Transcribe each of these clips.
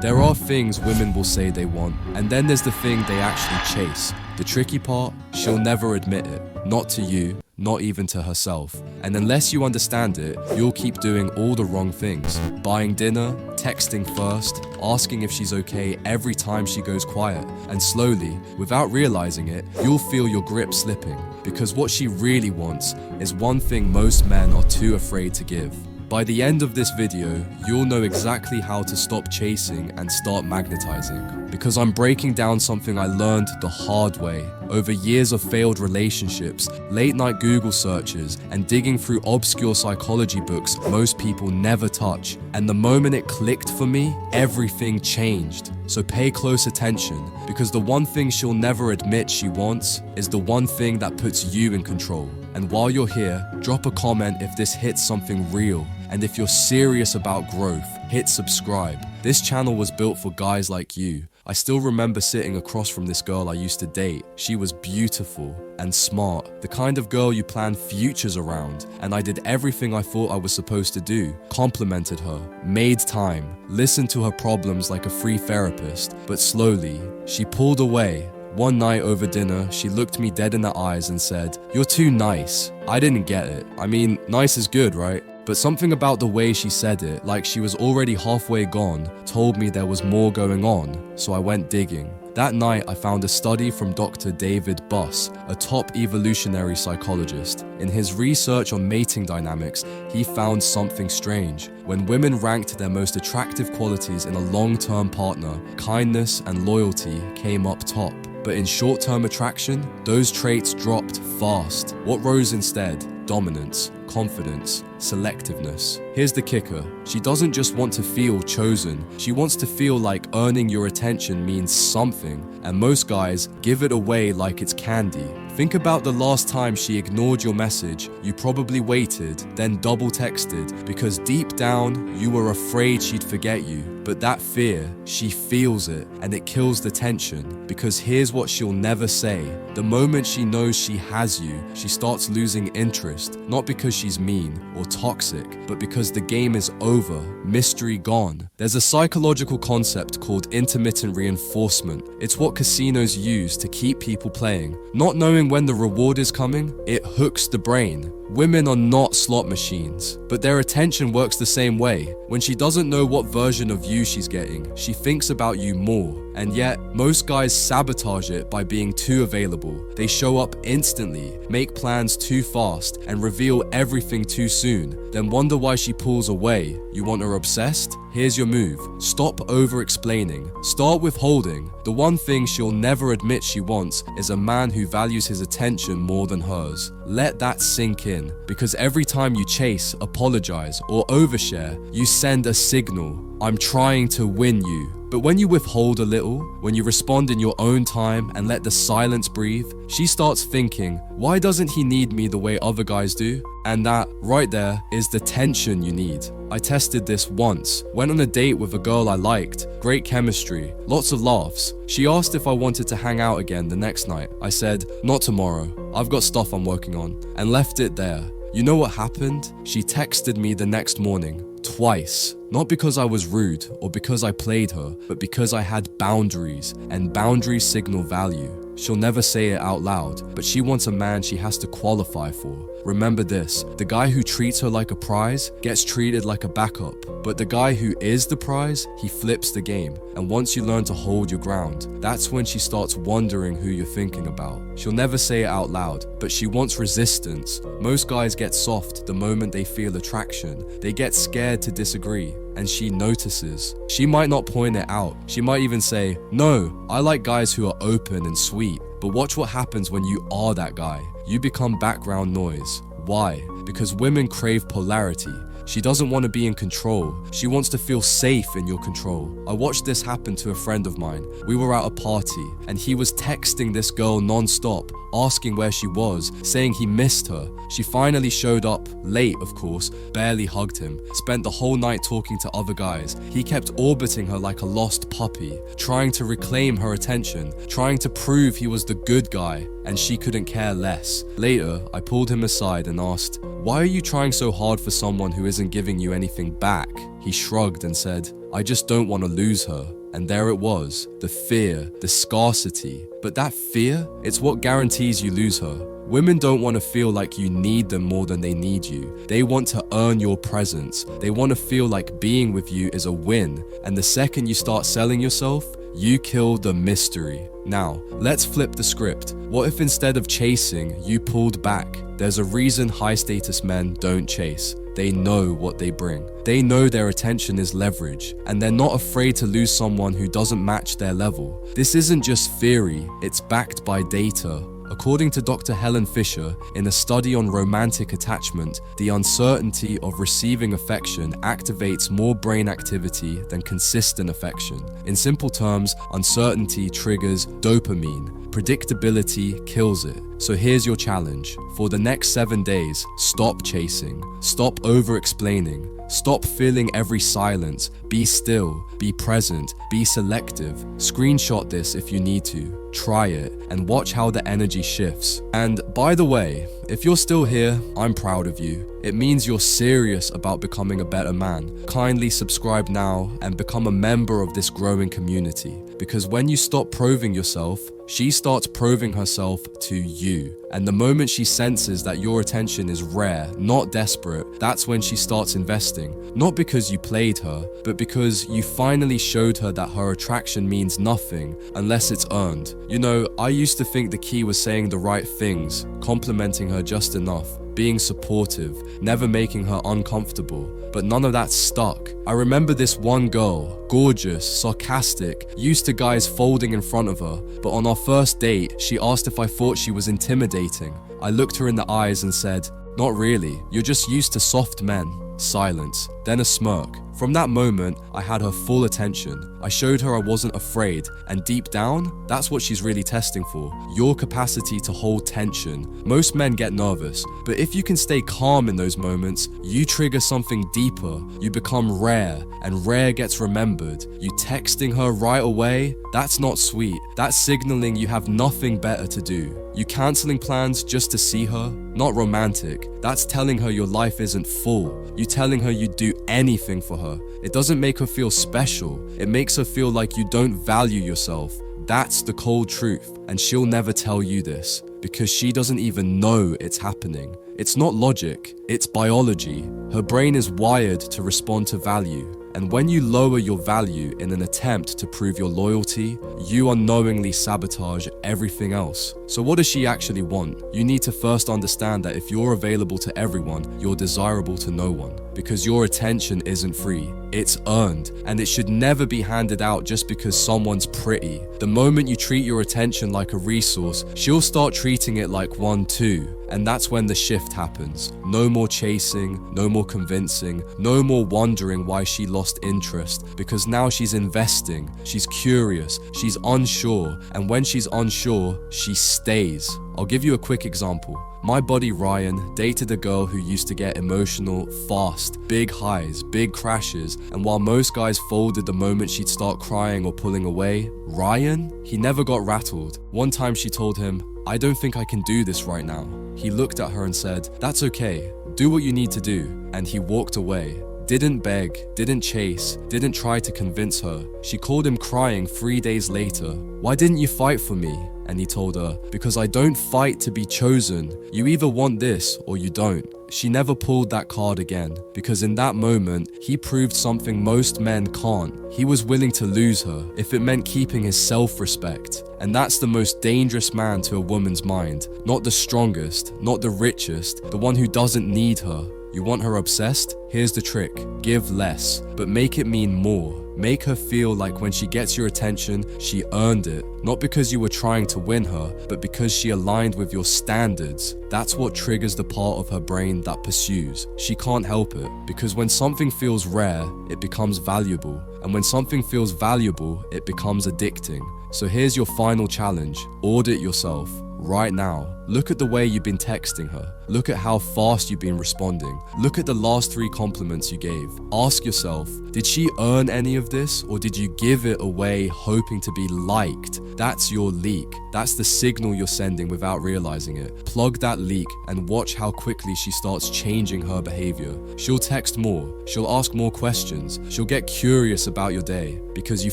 There are things women will say they want, and then there's the thing they actually chase. The tricky part, she'll never admit it. Not to you, not even to herself. And unless you understand it, you'll keep doing all the wrong things. Buying dinner, texting first, asking if she's okay every time she goes quiet. And slowly, without realizing it, you'll feel your grip slipping. Because what she really wants is one thing most men are too afraid to give. By the end of this video, you'll know exactly how to stop chasing and start magnetizing. Because I'm breaking down something I learned the hard way, over years of failed relationships, late night Google searches, and digging through obscure psychology books most people never touch. And the moment it clicked for me, everything changed. So pay close attention, because the one thing she'll never admit she wants is the one thing that puts you in control. And while you're here, drop a comment if this hits something real. And if you're serious about growth, hit subscribe. This channel was built for guys like you. I still remember sitting across from this girl I used to date. She was beautiful and smart, the kind of girl you plan futures around. And I did everything I thought I was supposed to do. Complimented her, made time, listened to her problems like a free therapist. But slowly, she pulled away. One night over dinner, she looked me dead in the eyes and said, "You're too nice." I didn't get it. I mean, nice is good, right? But something about the way she said it, like she was already halfway gone, told me there was more going on, so I went digging. That night, I found a study from Dr. David Buss, a top evolutionary psychologist. In his research on mating dynamics, he found something strange. When women ranked their most attractive qualities in a long-term partner, kindness and loyalty came up top. But in short-term attraction, those traits dropped fast. What rose instead? Dominance, confidence, selectiveness. Here's the kicker. She doesn't just want to feel chosen. She wants to feel like earning your attention means something. And most guys give it away like it's candy. Think about the last time she ignored your message. You probably waited, then double texted, because deep down, you were afraid she'd forget you. But that fear, she feels it, and it kills the tension. Because here's what she'll never say. The moment she knows she has you, she starts losing interest. Not because she's mean or toxic, but because the game is over, mystery gone. There's a psychological concept called intermittent reinforcement. It's what casinos use to keep people playing. Not knowing when the reward is coming, it hooks the brain. Women are not slot machines, but their attention works the same way. When she doesn't know what version of you she's getting, she thinks about you more. And yet, most guys sabotage it by being too available. They show up instantly, make plans too fast, and reveal everything too soon, then wonder why she pulls away. You want her obsessed? Here's your move. Stop over-explaining. Start withholding. The one thing she'll never admit she wants is a man who values his attention more than hers. Let that sink in, because every time you chase, apologize, or overshare, you send a signal. I'm trying to win you. But when you withhold a little, when you respond in your own time and let the silence breathe, she starts thinking, why doesn't he need me the way other guys do? And that, right there, is the tension you need. I tested this once. Went on a date with a girl I liked. Great chemistry. Lots of laughs. She asked if I wanted to hang out again the next night. I said, not tomorrow. I've got stuff I'm working on. And left it there. You know what happened? She texted me the next morning. Twice. Not because I was rude or because I played her, but because I had boundaries, and boundaries signal value. She'll never say it out loud, but she wants a man she has to qualify for. Remember this, the guy who treats her like a prize gets treated like a backup, but the guy who is the prize, he flips the game. And once you learn to hold your ground, that's when she starts wondering who you're thinking about. She'll never say it out loud, but she wants resistance. Most guys get soft the moment they feel attraction. They get scared to disagree. And she notices. She might not point it out. She might even say, no, I like guys who are open and sweet. But watch what happens when you are that guy. You become background noise. Why? Because women crave polarity. She doesn't want to be in control. She wants to feel safe in your control. I watched this happen to a friend of mine. We were at a party and he was texting this girl non-stop, asking where she was, saying he missed her. She finally showed up, late of course, barely hugged him, spent the whole night talking to other guys. He kept orbiting her like a lost puppy, trying to reclaim her attention, trying to prove he was the good guy, and she couldn't care less. Later, I pulled him aside and asked, why are you trying so hard for someone who isn't giving you anything back? He shrugged and said, I just don't want to lose her. And there it was, the fear, the scarcity. But that fear, it's what guarantees you lose her. Women don't want to feel like you need them more than they need you. They want to earn your presence. They want to feel like being with you is a win. And the second you start selling yourself, you kill the mystery. Now, let's flip the script. What if instead of chasing, you pulled back? There's a reason high status men don't chase. They know what they bring. They know their attention is leverage, and they're not afraid to lose someone who doesn't match their level. This isn't just theory, it's backed by data. According to Dr. Helen Fisher, in a study on romantic attachment, the uncertainty of receiving affection activates more brain activity than consistent affection. In simple terms, uncertainty triggers dopamine. Predictability kills it. So here's your challenge. For the next 7 days, stop chasing. Stop over-explaining. Stop filling every silence. Be still. Be present. Be selective. Screenshot this if you need to. Try it and watch how the energy shifts. And by the way, if you're still here, I'm proud of you. It means you're serious about becoming a better man. Kindly subscribe now and become a member of this growing community. Because when you stop proving yourself, she starts proving herself to you. And the moment she senses that your attention is rare, not desperate, that's when she starts investing. Not because you played her, but because you finally showed her that her attraction means nothing unless it's earned. You know, I used to think the key was saying the right things, complimenting her just enough, being supportive, never making her uncomfortable. But none of that stuck. I remember this one girl, gorgeous, sarcastic, used to guys folding in front of her, but on our first date, she asked if I thought she was intimidating. I looked her in the eyes and said, "Not really, you're just used to soft men." Silence, then a smirk. From that moment, I had her full attention. I showed her I wasn't afraid, and deep down, that's what she's really testing for, your capacity to hold tension. Most men get nervous, but if you can stay calm in those moments, you trigger something deeper. You become rare, and rare gets remembered. You texting her right away, that's not sweet. That's signaling you have nothing better to do. You canceling plans just to see her, not romantic. That's telling her your life isn't full. You telling her you'd do anything for her. It doesn't make her feel special. It makes her feel like you don't value yourself. That's the cold truth, and she'll never tell you this because she doesn't even know it's happening. It's not logic, it's biology. Her brain is wired to respond to value. And when you lower your value in an attempt to prove your loyalty, you unknowingly sabotage everything else. So what does she actually want? You need to first understand that if you're available to everyone, you're desirable to no one. Because your attention isn't free. It's earned, and it should never be handed out just because someone's pretty. The moment you treat your attention like a resource, she'll start treating it like one too. And that's when the shift happens. No more chasing, no more convincing, no more wondering why she lost interest, because now she's investing, she's curious, she's unsure, and when she's unsure, she stays. I'll give you a quick example. My buddy Ryan dated a girl who used to get emotional fast, big highs, big crashes, and while most guys folded the moment she'd start crying or pulling away, Ryan, he never got rattled. One time she told him, "I don't think I can do this right now." He looked at her and said, "That's okay, do what you need to do," and he walked away. Didn't beg, didn't chase, didn't try to convince her. She called him crying 3 days later. "Why didn't you fight for me?" And he told her, "Because I don't fight to be chosen. You either want this or you don't." She never pulled that card again, because in that moment, he proved something most men can't. He was willing to lose her if it meant keeping his self-respect. And that's the most dangerous man to a woman's mind. Not the strongest, not the richest, the one who doesn't need her. You want her obsessed? Here's the trick. Give less, but make it mean more. Make her feel like when she gets your attention, she earned it. Not because you were trying to win her, but because she aligned with your standards. That's what triggers the part of her brain that pursues. She can't help it, because when something feels rare, it becomes valuable. And when something feels valuable, it becomes addicting. So here's your final challenge. Audit yourself. Right now, Look at the way you've been texting her. Look at how fast you've been responding. Look at the last 3 compliments you gave. Ask yourself, did she earn any of this, or did you give it away hoping to be liked? That's your leak. That's the signal you're sending without realizing it. Plug that leak and watch how quickly she starts changing her behavior. She'll text more. She'll ask more questions. She'll get curious about your day because you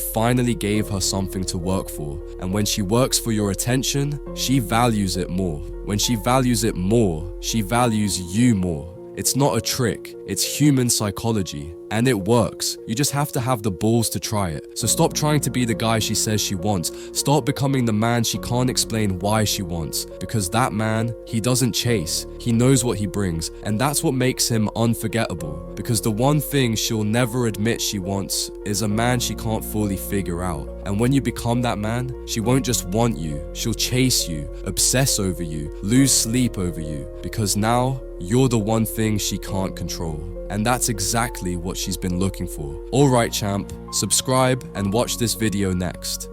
finally gave her something to work for. And when she works for your attention, she values it more. When she values it more, she values you more. It's not a trick, it's human psychology. And it works. You just have to have the balls to try it. So stop trying to be the guy she says she wants. Start becoming the man she can't explain why she wants. Because that man, he doesn't chase. He knows what he brings. And that's what makes him unforgettable. Because the one thing she'll never admit she wants is a man she can't fully figure out. And when you become that man, she won't just want you. She'll chase you, obsess over you, lose sleep over you. Because now, you're the one thing she can't control. And that's exactly what she's been looking for. Alright champ, subscribe and watch this video next.